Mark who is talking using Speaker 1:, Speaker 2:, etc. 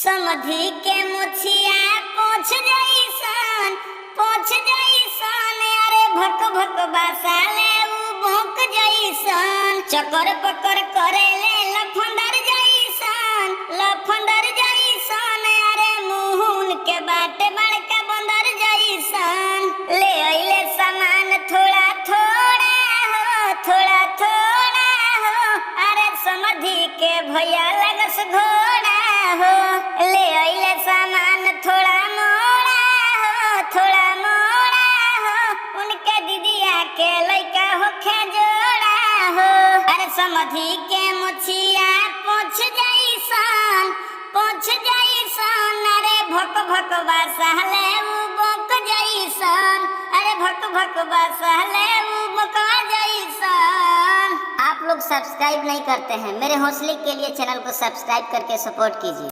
Speaker 1: समधी के मुछिया पोछ जइसन अरे भक भक बासाले उ भोक जइसन चकर पकर करेले लफंदर जइसन अरे मुहुन के बाटे बड़का बंदर जइसन ले अइले सामान थोड़ा हो अरे समधी के भैया लगस घोड़ा हो ले अइले सामान थोड़ा मोड़ा हो उनके दीदिया के लइका होखे जोड़ा हो अरे समधी के मुछिया पोछ जइसन अरे भक भक बासाले उ बोक जइसन अरे भक भक बासाले उ बोका जइसन। आप लोग सब्सक्राइब नहीं करते हैं, मेरे हौसले के लिए चैनल को सब्सक्राइब करके सपोर्ट कीजिए।